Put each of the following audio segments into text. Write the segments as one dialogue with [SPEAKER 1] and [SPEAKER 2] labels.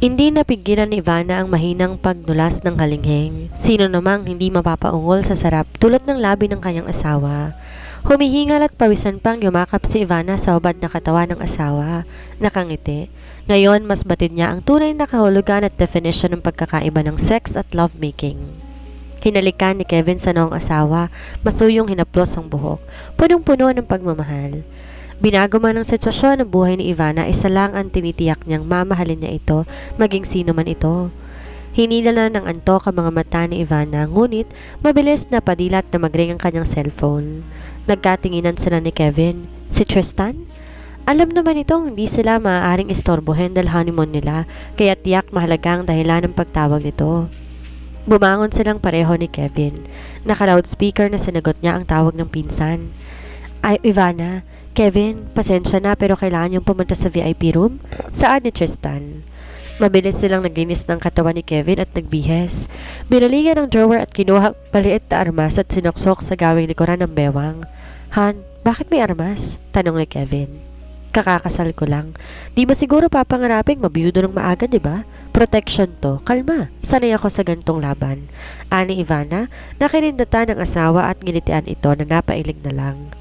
[SPEAKER 1] Hindi napigilan ni Ivana ang mahinang pagdulas ng halinghing. Sino namang hindi mapapaungol sa sarap tulad ng labi ng kanyang asawa. Humihingal at pawisan pang yumakap si Ivana sa hubad na katawan ng asawa. Nakangiti. Ngayon, mas batid niya ang tunay na kahulugan at definition ng pagkakaiba ng sex at lovemaking. Hinalikan ni Kevin sa noong asawa, masuyong hinaplos ang buhok, punong-puno ng pagmamahal. Binago man ang sitwasyon ng buhay ni Ivana, isa lang ang tinitiyak niyang mamahalin niya ito, maging sino man ito. Hinila na ng antok ang mga mata ni Ivana, ngunit mabilis na padilat na magring ang kanyang cellphone. Nagkatinginan sila ni Kevin. Si Tristan? Alam naman itong hindi sila maaaring istorbohin dahil honeymoon nila, kaya tiyak mahalaga ang dahilan ng pagtawag nito. Bumangon silang pareho ni Kevin. Naka-loudspeaker na sinagot niya ang tawag ng pinsan. Ay, Ivana, Kevin, pasensya na pero kailangan niyong pumunta sa VIP room? Saan ni Tristan? Mabilis silang naglinis ng katawan ni Kevin at nagbihes. Binalingan ang drawer at kinuha paliit na armas at sinuksok sa gawing likuran ng bewang. Han, bakit may armas? Tanong ni Kevin. Kakakasal ko lang. Di ba siguro papangaraping mabiyudo ng maaga, di ba? Protection to. Kalma. Sanay ako sa gantong laban. Ani Ivana, nakinindatan ng asawa at ngilitian ito na napailig na lang.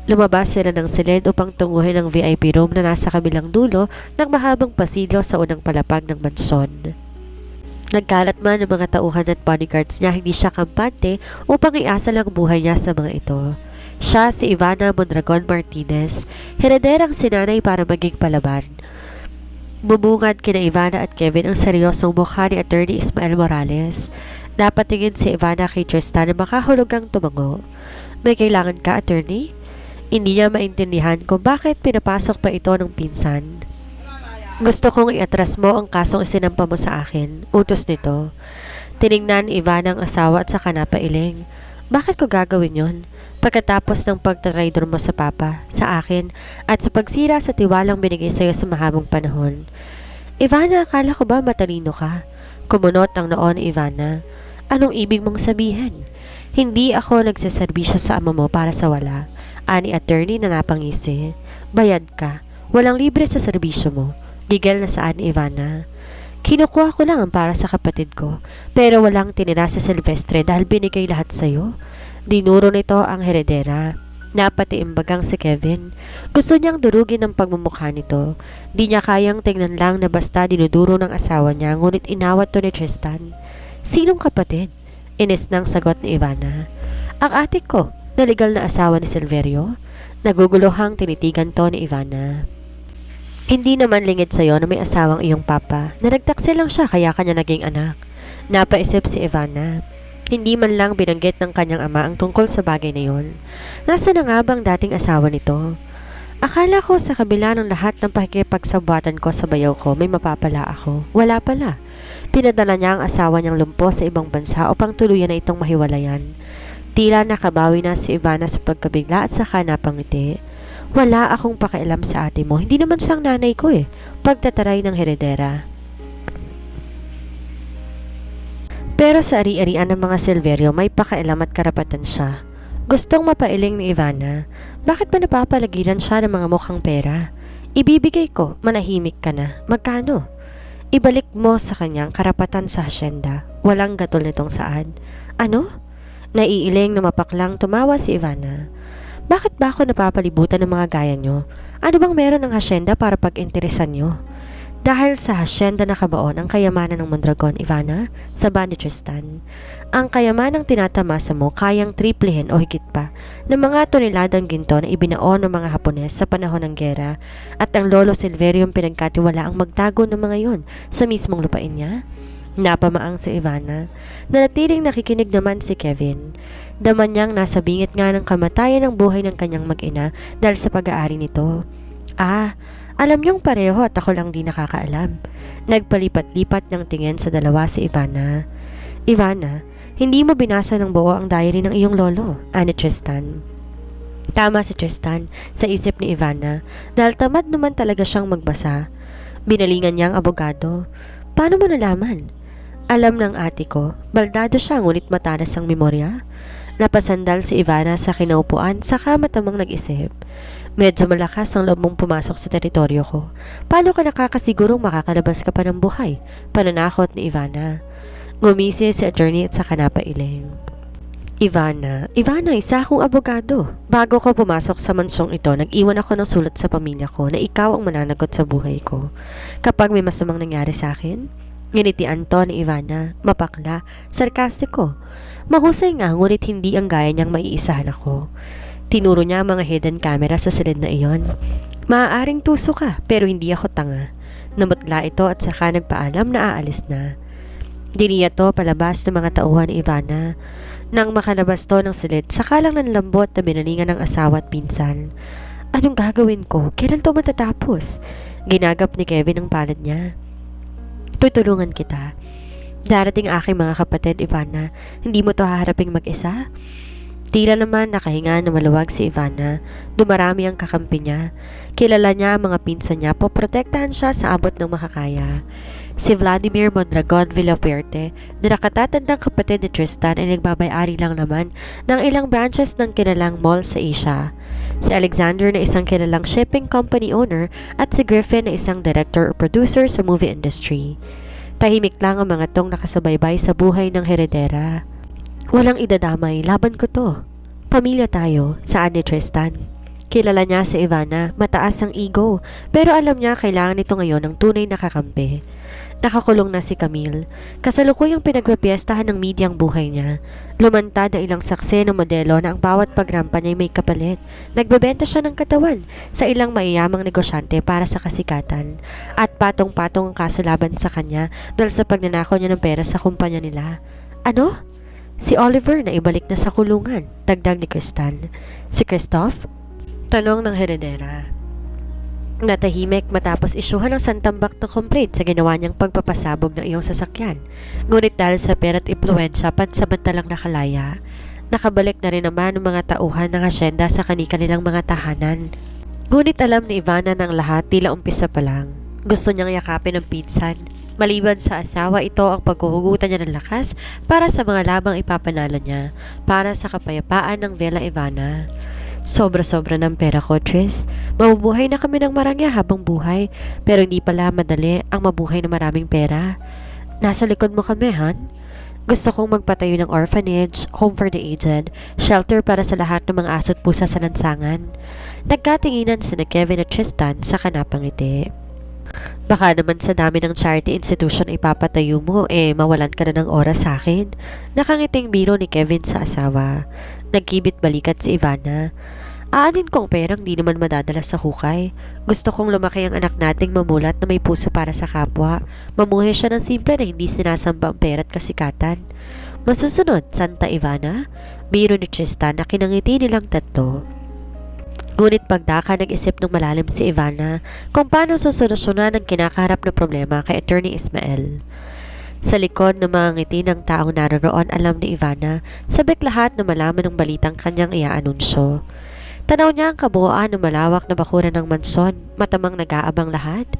[SPEAKER 1] Lumabas sila ng silid upang tunguhin ang VIP room na nasa kabilang dulo ng mahabang pasilyo sa unang palapag ng mansyon. Nagkalat man ng mga tauhan at bodyguards niya, hindi siya kampante upang iasa lang buhay niya sa mga ito. Siya si Ivana Mondragon Martinez, herederang sinanay para maging palaban. Bumungad kina Ivana at Kevin ang seryosong mukha ni Attorney Ismael Morales. Napatingin si Ivana kay Tristan na makahulugang tumango. May kailangan ka, Attorney? Hindi niya maintindihan kung bakit pinapasok pa ito ng pinsan. Gusto kong iatras mo ang kasong isinampa mo sa akin. Utos nito. Tiningnan ni Ivana ang asawa at saka napailing. Bakit ko gagawin yon? Pagkatapos ng pagtatraidor mo sa papa, sa akin, at sa pagsira sa tiwalang binigay sa'yo sa mahabang panahon. Ivana, akala ko ba matalino ka? Kumunot ang noo ni Ivana. Anong ibig mong sabihin? Hindi ako nagseserbisyo sa ama mo para sa wala. Ani Attorney na napangisi. Bayad ka. Walang libre sa serbisyo mo. Gigil na saan ni Ivana. Kinukuha ko lang ang para sa kapatid ko, pero walang tinira sa Silvestre dahil binigay lahat sa'yo. Dinuro nito ang heredera. Napatiimbagang si Kevin. Gusto niyang durugin ang pagmumukha nito. Di niya kayang tingnan lang na basta dinuduro ng asawa niya, ngunit inawat to ni Tristan. Sinong kapatid? Inis ng sagot ni Ivana. Ang atik ko, na legal na asawa ni Silverio. Naguguluhang tinitigan to ni Ivana. Hindi naman lingid sa'yo na may asawang iyong papa, na nagtaksi lang siya kaya kanya naging anak. Napaisip si Ivana. Hindi man lang binanggit ng kanyang ama ang tungkol sa bagay na yon. Nasa na nga bang dating asawa nito? Akala ko sa kabila ng lahat ng pakikipagsabuatan ko sa bayaw ko, may mapapala ako. Wala pala. Pinadala niya ang asawa niyang lumpo sa ibang bansa upang tuluyan na itong mahiwalayan. Tila nakabawi na si Ivana sa pagkabigla at saka napangiti. Wala akong pakialam sa ate mo. Hindi naman siyang nanay ko eh. Pagtataray ng heredera. Pero sa ari-arian ng mga Silverio, may pakialam at karapatan siya. Gustong mapailing ni Ivana. Bakit ba napapalagiran siya ng mga mukhang pera? Ibibigay ko, manahimik ka na. Magkano? Ibalik mo sa kanyang karapatan sa hasyenda. Walang gatol nitong saad. Ano? Naiiling na mapaklang tumawa si Ivana. Bakit ba ako napapalibutan ng mga gaya nyo? Ano bang meron ng hasyenda para pag-interesan nyo? Dahil sa hasyenda nakabaon ang kayamanan ng Mondragon, Ivana, sabi ni Tristan. Ang kayamanang tinatamasa mo kayang triplihin o higit pa ng mga toneladang ginto na ibinaon ng mga Hapones sa panahon ng gera, at ang lolo Silverio pinagkatiwala ang magtago ng mga yon sa mismong lupain niya. Napamaang si Ivana. Nanatiling nakikinig naman si Kevin. Daman niyang nasa bingit nga ng kamatayan ng buhay ng kanyang mag-ina dahil sa pag-aari nito. Alam niyong pareho at ako lang di nakakaalam. Nagpalipat-lipat ng tingin sa dalawa si Ivana. Ivana, hindi mo binasa ng buo ang diary ng iyong lolo, ani Tristan. Tama si Tristan sa isip ni Ivana dahil tamad naman talaga siyang magbasa. Binalingan niya ang abogado. Paano mo nalaman? Alam ng ate ko, baldado siya ngunit matalas ang memorya. Napasandal si Ivana sa kinaupuan saka matamang nag-isip. Medyo malakas ang loob mong pumasok sa teritoryo ko. Paano ka nakakasigurong makakalabas ka pa ng buhay? Pananakot ni Ivana. Ngumisi si attorney at saka napailing. Ivana, isa akong abogado. Bago ko pumasok sa mansyong ito, nag-iwan ako ng sulat sa pamilya ko na ikaw ang mananagot sa buhay ko. Kapag may masamang nangyari sa akin, nginitian to ni Ivana, mapakla, sarkastiko. Mahusay nga, ngunit hindi ang gaya niyang maiisahan ako. Tinuro niya ang mga hidden camera sa silid na iyon. Maaaring tuso ka, pero hindi ako tanga. Namutla ito at saka nagpaalam na aalis na. Diniya to palabas ng mga tauhan ni Ivana. Nang makalabas to ng silid, saka lang ng lambot na binalingan ng asawa at pinsan. Anong gagawin ko? Kailan to matatapos? Ginagap ni Kevin ang palad niya. Tutulungan kita. Darating aking mga kapatid, Ivana. Hindi mo to haharaping mag-isa? Tila naman nakahinga na maluwag si Ivana. Dumarami ang kakampi niya. Kilala niya ang mga pinsan niya, poprotektahan siya sa abot ng makakaya. Si Vladimir Mondragon Villaverde, na nakatatandang kapatid ni Tristan ay nagbabay-ari lang naman ng ilang branches ng kilalang mall sa Asia. Si Alexander na isang kilalang shipping company owner at si Griffin na isang director o producer sa movie industry. Tahimik lang ang mga tong nakasubaybay sa buhay ng heredera. Walang idadamay, laban ko to. Pamilya tayo, saan ni Tristan? Kilala niya si Ivana, mataas ang ego, pero alam niya kailangan nito ngayon ng tunay na kakampi. Nakakulong na si Camille. Kasalukuyang pinagpapiestahan ng media ang buhay niya. Lumantad na ilang saksi ng modelo na ang bawat pagrampa niya may kapalit. Nagbebenta siya ng katawan sa ilang mayayamang negosyante para sa kasikatan. At patong-patong ang kaso laban sa kanya dahil sa pagnanakaw niya ng pera sa kumpanya nila. Ano? Si Oliver na ibalik na sa kulungan, dagdag ni Kristan. Si Christoph? Tanong ng heredera. Natahimik matapos isyuhan ng santambak na complaint sa ginawa niyang pagpapasabog ng iyong sasakyan. Ngunit dahil sa pera at impluensya, pansamantalang nakalaya. Nakabalik na rin naman ang mga tauhan ng asyenda sa kanilang mga tahanan. Ngunit alam ni Ivana ng lahat tila umpisa pa lang. Gusto niyang yakapin ang pinsan. Maliban sa asawa, ito ang paghuhugutan niya ng lakas para sa mga labang ipapanalo niya para sa kapayapaan ng Villa Ivana. Sobra-sobra ng pera ko, Tris. Mabubuhay na kami ng marangya habang buhay, pero hindi pala madali ang mabuhay na maraming pera. Nasa likod mo kami, Han? Gusto kong magpatayo ng orphanage, home for the aged, shelter para sa lahat ng mga aso't pusa sa lansangan. Nagkatinginan sina Kevin at Tristan sa kanapangiti. Baka naman sa dami ng charity institution ipapatayo mo, mawalan ka na ng oras sa akin. Nakangiting biro ni Kevin sa asawa. Nagkibit balikat si Ivana. Aanin kong perang di naman madadala sa hukay. Gusto kong lumaki ang anak nating mamulat na may puso para sa kapwa. Mamuhay siya ng simple na hindi sinasamba ang pera at kasikatan. Masusunod, Santa Ivana? Biro ni Tristan na kinangiti nilang tatlo. Ngunit pagdaka nag-isip ng malalim si Ivana kung paano susolusyonan ang kinakaharap na problema kay Attorney Ismael. Sa likod ng mga ngiti ng taong naroon, alam ni Ivana, sabik lahat na malaman ng balitang kanyang iaanunsyo. Tanaw niya ang kabuuan ng malawak na bakuran ng mansyon, matamang nag-aabang lahat.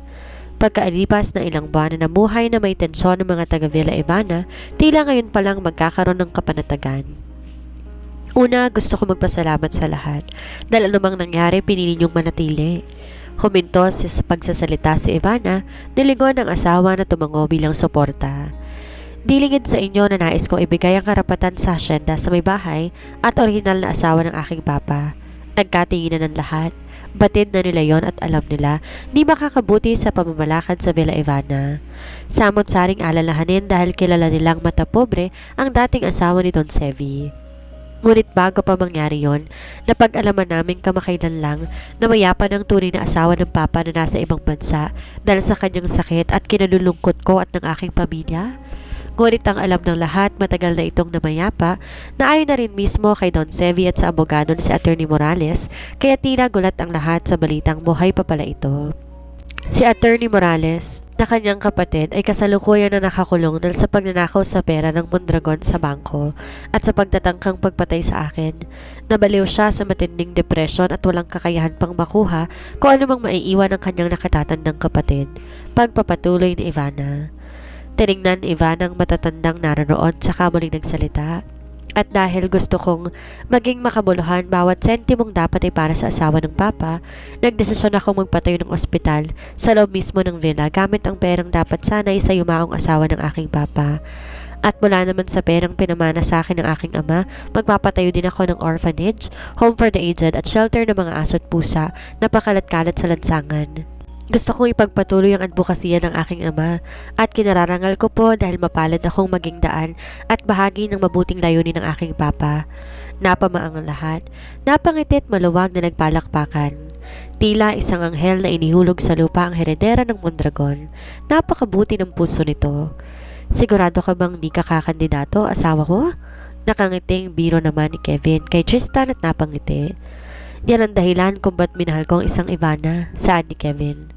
[SPEAKER 1] Pagkaalipas ng ilang buwan na namuhay na may tensyon ng mga taga Villa Ivana, tila ngayon palang magkakaroon ng kapanatagan. Una, gusto ko magpasalamat sa lahat dahil anumang nangyari pinili niyong manatili. Huminto sa pagsasalita si Ivana, nilingon ng asawa na tumango bilang suporta. Dilingid sa inyo na nais kong ibigay ang karapatan sa asyenda sa may bahay at orihinal na asawa ng aking papa. Nagkatinginan ng lahat. Batid na nila yon at alam nila di makakabuti sa pamamalakad sa Villa Ivana. Samot-saring alalahanin dahil kilala nilang mata pobre ang dating asawa ni Don Sevi. Ngunit bago pa mangyari yon, napag-alaman namin kamakailan lang na mayapa ng tunay na asawa ng papa na nasa ibang bansa dahil sa kanyang sakit at kinalulungkot ko at ng aking pamilya. Ngunit ang alam ng lahat, matagal na itong namayapa na ayon na rin mismo kay Don Sevi at sa abogado na si Attorney Morales, kaya tila gulat ang lahat sa balitang buhay pa pala ito. Si Attorney Morales na kanyang kapatid ay kasalukuyan na nakakulong dahil sa pagnanakaw sa pera ng Mondragon sa bangko at sa pagtatangkang pagpatay sa akin. Nabaliw siya sa matinding depresyon at walang kakayahan pang makuha kung ano mang maiiwan ng kanyang nakatatandang kapatid. Pagpapatuloy ni Ivana. Tinignan ni Ivana ang matatandang naroon saka muling nagsalita. At dahil gusto kong maging makabuluhan, bawat sentimong dapat ay para sa asawa ng papa, nagdesisyon akong magpatayo ng ospital sa loob mismo ng villa gamit ang perang dapat sana ay sa yumaong asawa ng aking papa. At mula naman sa perang pinamana sa akin ng aking ama, magpapatayo din ako ng orphanage, home for the aged at shelter ng mga aso at pusa na pakalat-kalat sa lansangan. Gusto kong ipagpatuloy ang advokasya ng aking ama at kinararangal ko po dahil mapalad akong maging daan at bahagi ng mabuting layunin ng aking papa. Napamaang ang lahat, napangiti at maluwag na nagpalakpakan. Tila isang anghel na inihulog sa lupa ang heredera ng Mondragon. Napakabuti ng puso nito. Sigurado ka bang di ka kakandidato, asawa ko? Nakangiting biro naman ni Kevin kay Tristan at napangiti. Yan ang dahilan kung ba't minahal ko ang isang Ivana, saad ni Kevin.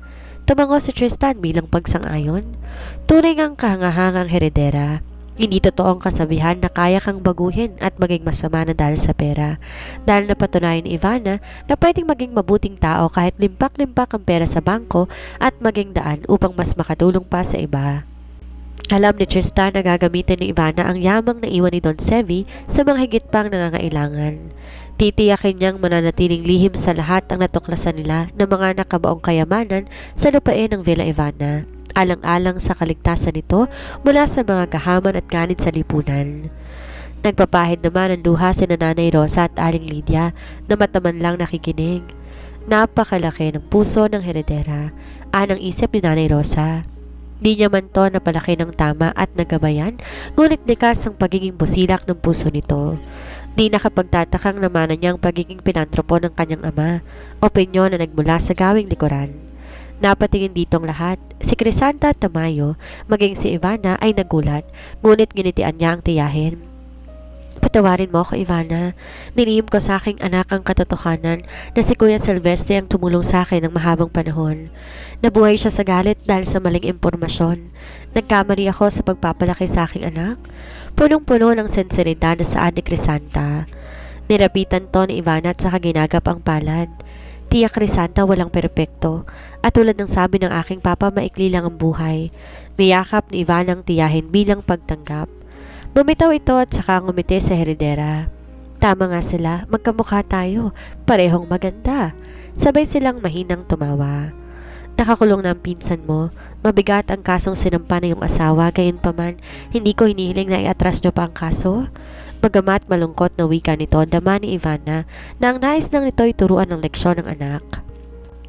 [SPEAKER 1] Tumango si Tristan bilang pagsang-ayon. Tunay ngang kahangahangang heredera. Hindi totoo ang kasabihan na kaya kang baguhin at maging masama na dahil sa pera. Dahil napatunayan ni Ivana na pwedeng maging mabuting tao kahit limpak-limpak ang pera sa bangko at maging daan upang mas makatulong pa sa iba. Alam ni Tristan na gagamitin ni Ivana ang yamang naiwan ni Don Sevi sa mga higit pang nangangailangan. Titiyakin niyang mananatiling lihim sa lahat ang natuklasan nila ng mga nakabaong kayamanan sa lupain ng Villa Ivana, alang-alang sa kaligtasan nito mula sa mga kahaman at ganit sa lipunan. Nagpapahid naman ang luha si Nanay Rosa at Aling Lydia na mataman lang nakikinig. Napakalaki ng puso ng heredera, anang isip ni Nanay Rosa. Di niya man to napalaki ng tama at nagabayan, ngunit likas ang pagiging busilak ng puso nito. Di nakapagtatakang namanan niya ang pagiging pinantropo ng kanyang ama, opinyon na nagmula sa gawing likuran. Napatingin ditong lahat, si Crisanta at Tamayo, maging si Ivana ay nagulat, ngunit ginitian niya ang tiyahin. Patawarin mo ako, Ivana. Nilihim ko sa aking anak ang katotohanan na si Kuya Silvestre ang tumulong sa akin ng mahabang panahon. Nabuhay siya sa galit dahil sa maling impormasyon. Nagkamali ako sa pagpapalaki sa aking anak. Punong-puno ng sensiridad na saan ni Crisanta. Nirapitan to ni Ivana at saka ginagap ang palad. Tiyak Crisanta walang perpekto at tulad ng sabi ng aking papa maikli lang ang buhay. Niyakap ni Ivana ang tiyahin bilang pagtanggap. Bumitaw ito at saka ngumiti sa heredera. Tama nga sila, magkamukha tayo, parehong maganda. Sabay silang mahinang tumawa. Nakakulong na ang pinsan mo, mabigat ang kasong sinampa na iyong asawa, gayunpaman hindi ko hinihiling na iatras niyo pa ang kaso. Bagamat malungkot na wika nito, dama ni Ivana na ang nais lang nito ay turuan ng leksyon ng anak.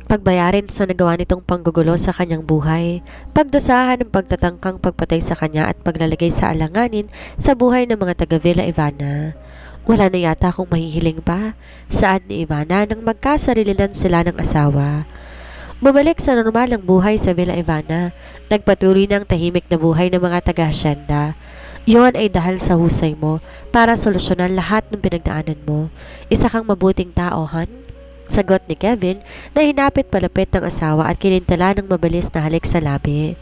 [SPEAKER 1] Pagbayarin sa nagawa nitong panggugulo sa kanyang buhay, pagdusahan ng pagtatangkang pagpatay sa kanya at paglalagay sa alanganin sa buhay ng mga taga Villa Ivana. Wala na yata akong mahihiling pa, saad ni Ivana nang magkasarililan sila ng asawa. Bumalik sa normal ang buhay sa Villa Ivana, nagpatuloy ng tahimik na buhay ng mga taga-hasyenda. Iyon ay dahil sa husay mo para solusyonan lahat ng pinagdaanan mo. Isa kang mabuting tao, Han? Sagot ni Kevin na hinapit palapit ng asawa at kinintala ng mabilis na halik sa labi.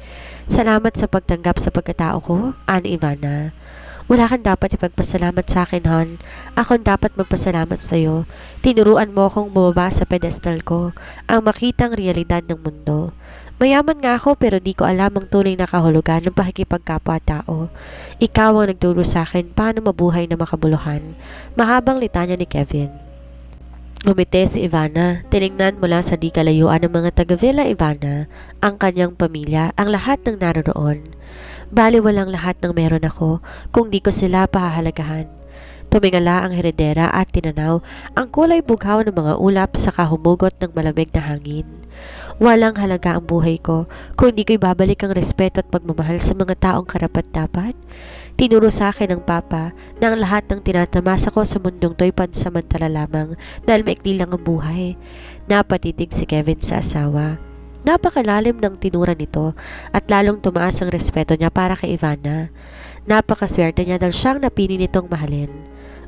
[SPEAKER 1] Salamat sa pagtanggap sa pagkatao ko, ani Ivana. Wala kang dapat ipagpasalamat sa akin, Han. Ako dapat magpasalamat sa iyo. Tinuruan mo akong bumaba sa pedestal ko, ang makitang realidad ng mundo. Mayaman nga ako pero di ko alam ang tunay na kahulugan ng pakikipagkapwa-tao. Ikaw ang nagturo sa akin paano mabuhay na makabuluhan. Mahabang litanya ni Kevin. Ngumiti si Ivana, tiningnan mula sa di kalayuan ng mga taga Villa Ivana, ang kanyang pamilya, ang lahat ng naroon. Bali walang lahat ng meron ako kung di ko sila pahahalagahan. Tumingala ang heredera at tinanaw ang kulay bughaw ng mga ulap sa kahumugot ng malamig na hangin. Walang halaga ang buhay ko kung di ko ibabalik ang respeto at pagmamahal sa mga taong karapat-dapat. Tinuro sa akin ng papa na ang lahat ng tinatamasa ko sa mundong to'y pansamantala lamang dahil maikli lang ang buhay. Napatitig si Kevin sa asawa. Napakalalim ng tinura nito at lalong tumaas ang respeto niya para kay Ivana. Napakaswerte niya dahil siyang napili nitong mahalin.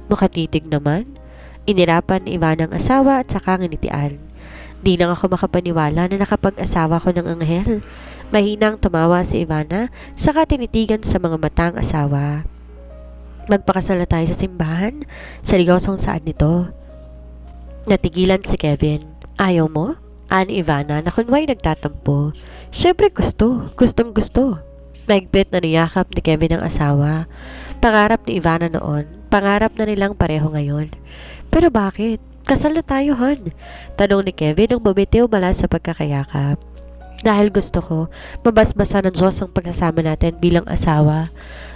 [SPEAKER 1] Makatitig naman. Inirapan ni Ivana ang asawa at saka nginitian. Di lang ako makapaniwala na nakapag-asawa ko ng anghel. Mahinang tumawa si Ivana, saka tinitigan sa mga matang asawa. Magpakasal na tayo sa simbahan? Seryosong saan nito? Natigilan si Kevin. Ayaw mo? Ani Ivana na kunway nagtatampo. Siyempre gusto. Gustong gusto. Mahigpit na niyakap ni Kevin ang asawa. Pangarap ni Ivana noon, Pangarap na nilang pareho ngayon. Pero bakit? Kasal na tayo, hon. Tanong ni Kevin nang bumitiw mula sa pagkakayakap. Dahil gusto ko, mabasbasa ng Diyos ang pagsasama natin bilang asawa.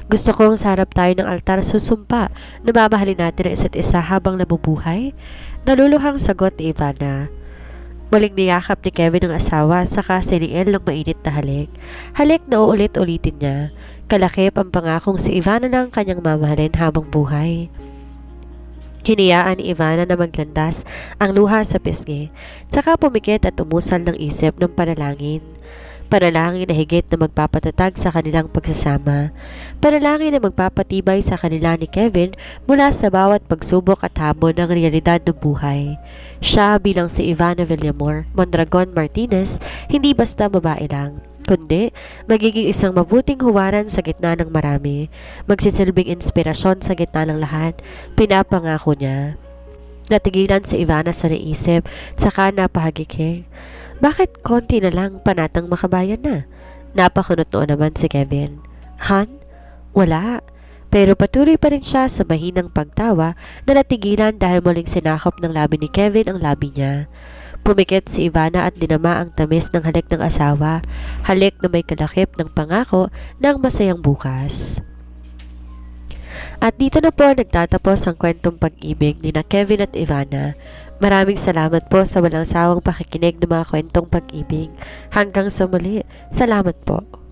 [SPEAKER 1] Gusto kong sa harap tayo ng altar susumpa na mamahalin natin ang isa't isa habang nabubuhay. Naluluhang sagot ni Ivana. Muling niyakap ni Kevin ang asawa saka siniil ng mainit na halik. Halik na uulit-ulitin niya. Kalakip ang pangakong si Ivana ng kanyang mamahalin habang buhay. Hinayaan ni Ivana na maglandas ang luha sa pisngi, saka pumikit at umusal ng isip ng panalangin. Panalangin na higit na magpapatatag sa kanilang pagsasama. Panalangin na magpapatibay sa kanila ni Kevin mula sa bawat pagsubok at hamon ng realidad ng buhay. Siya bilang si Ivana Villamor Mondragon Martinez, hindi basta babae lang, kundi magiging isang mabuting huwaran sa gitna ng marami, magsisilbing inspirasyon sa gitna ng lahat, pinapangako niya. Natigilan si Ivana sa naisip, saka napahagikik. Bakit konti na lang panatang makabayan na? Napakunot noon naman si Kevin. Han? Wala. Pero patuloy pa rin siya sa mahinang pagtawa na natigilan dahil muling sinakop ng labi ni Kevin ang labi niya. Pumikit si Ivana at dinama ang tamis ng halik ng asawa, halik na may kalakip ng pangako ng masayang bukas. At dito na po nagtatapos ang kwentong pag-ibig ni na Kevin at Ivana. Maraming salamat po sa walang sawang pakikinig ng mga kwentong pag-ibig. Hanggang sa muli, salamat po.